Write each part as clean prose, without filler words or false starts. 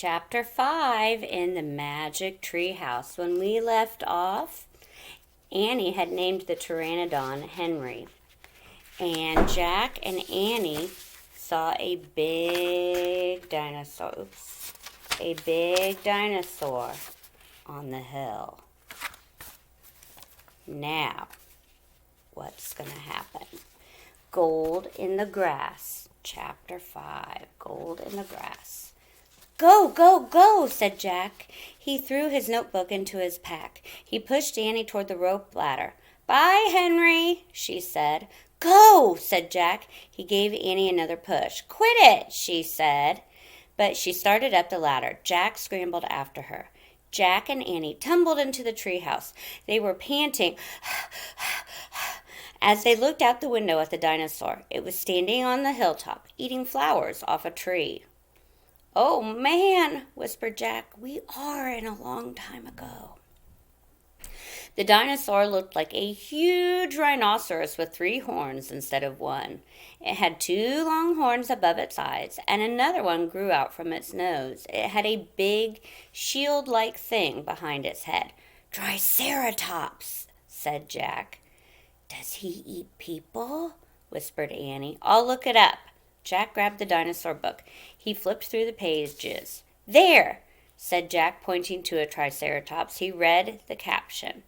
Chapter 5 in the Magic Tree House. When we left off, Annie had named the pteranodon Henry. And Jack and Annie saw a big dinosaur on the hill. Now, what's going to happen? Gold in the Grass, Chapter 5, Gold in the Grass. Go, go, go, said Jack. He threw his notebook into his pack. He pushed Annie toward the rope ladder. Bye, Henry, she said. Go, said Jack. He gave Annie another push. Quit it, she said. But she started up the ladder. Jack scrambled after her. Jack and Annie tumbled into the treehouse. They were panting as they looked out the window at the dinosaur. It was standing on the hilltop, eating flowers off a tree. Oh, man, whispered Jack. We are in a long time ago. The dinosaur looked like a huge rhinoceros with 3 horns instead of 1. It had 2 long horns above its eyes, and another one grew out from its nose. It had a big, shield-like thing behind its head. Triceratops, said Jack. Does he eat people? Whispered Annie. I'll look it up. Jack grabbed the dinosaur book. He flipped through the pages. There, said Jack, pointing to a triceratops. He read the caption.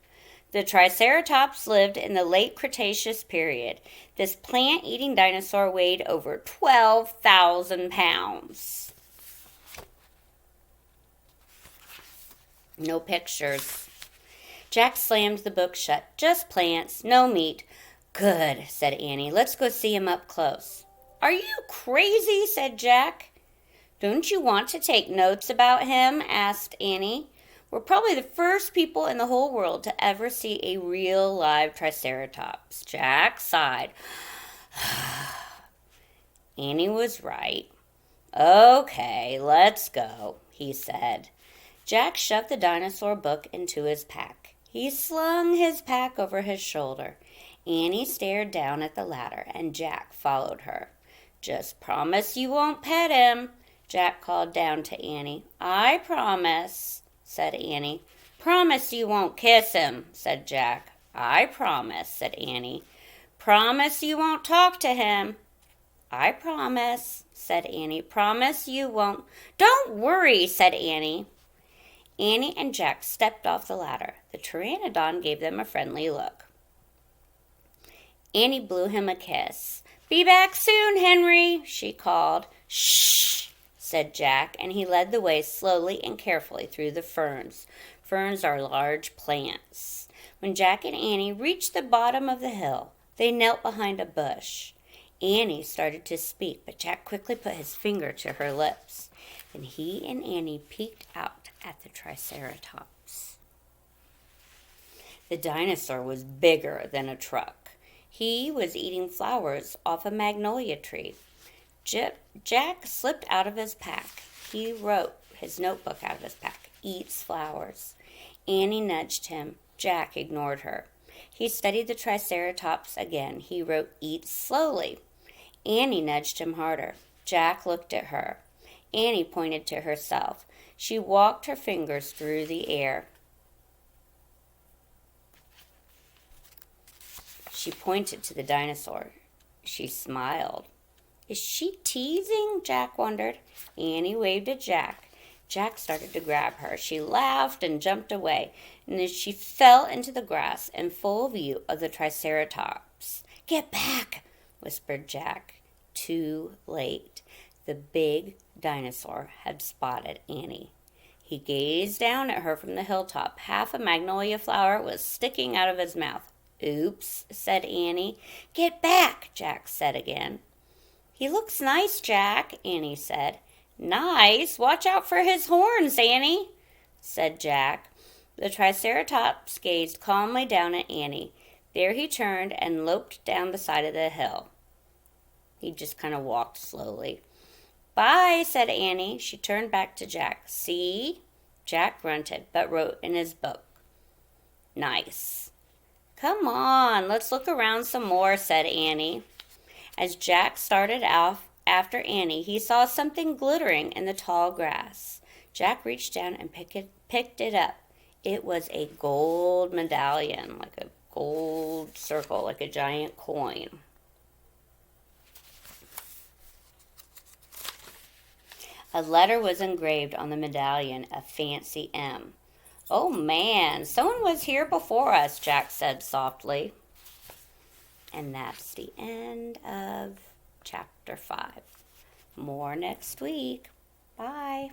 The Triceratops lived in the late Cretaceous period. This plant-eating dinosaur weighed over 12,000 pounds. No pictures. Jack slammed the book shut. Just plants, no meat. Good, said Annie. Let's go see him up close. Are you crazy? Said Jack. Don't you want to take notes about him? Asked Annie. We're probably the first people in the whole world to ever see a real live Triceratops. Jack sighed. Annie was right. Okay, let's go, he said. Jack shoved the dinosaur book into his pack. He slung his pack over his shoulder. Annie stared down at the ladder, and Jack followed her. Just promise you won't pet him, Jack called down to Annie. I promise, said Annie. Promise you won't kiss him, said Jack. I promise, said Annie. Promise you won't talk to him. I promise, said Annie. Promise you won't. Don't worry, said Annie. Annie and Jack stepped off the ladder. The pteranodon gave them a friendly look. Annie blew him a kiss. Be back soon, Henry, she called. Shh, said Jack, and he led the way slowly and carefully through the ferns. Ferns are large plants. When Jack and Annie reached the bottom of the hill, they knelt behind a bush. Annie started to speak, but Jack quickly put his finger to her lips. Then he and Annie peeked out at the Triceratops. The dinosaur was bigger than a truck. He was eating flowers off a magnolia tree. Jack slipped out of his pack. He wrote his notebook out of his pack. Eats flowers. Annie nudged him. Jack ignored her. He studied the Triceratops again. He wrote, eat slowly. Annie nudged him harder. Jack looked at her. Annie pointed to herself. She walked her fingers through the air. She pointed to the dinosaur. She smiled. Is she teasing? Jack wondered. Annie waved at Jack. Jack started to grab her. She laughed and jumped away, and then she fell into the grass in full view of the Triceratops. Get back, whispered Jack. Too late. The big dinosaur had spotted Annie. He gazed down at her from the hilltop. Half a magnolia flower was sticking out of his mouth. Oops, said Annie. Get back, Jack said again. He looks nice, Jack, Annie said. Nice? Watch out for his horns, Annie, said Jack. The Triceratops gazed calmly down at Annie. There he turned and loped down the side of the hill. He just kind of walked slowly. Bye, said Annie. She turned back to Jack. See? Jack grunted, but wrote in his book. Nice. Come on, let's look around some more, said Annie. As Jack started off after Annie, he saw something glittering in the tall grass. Jack reached down and picked it up. It was a gold medallion, like a gold circle, like a giant coin. A letter was engraved on the medallion, a fancy M. "Oh man, someone was here before us," Jack said softly. And that's the end of chapter 5. More next week. Bye.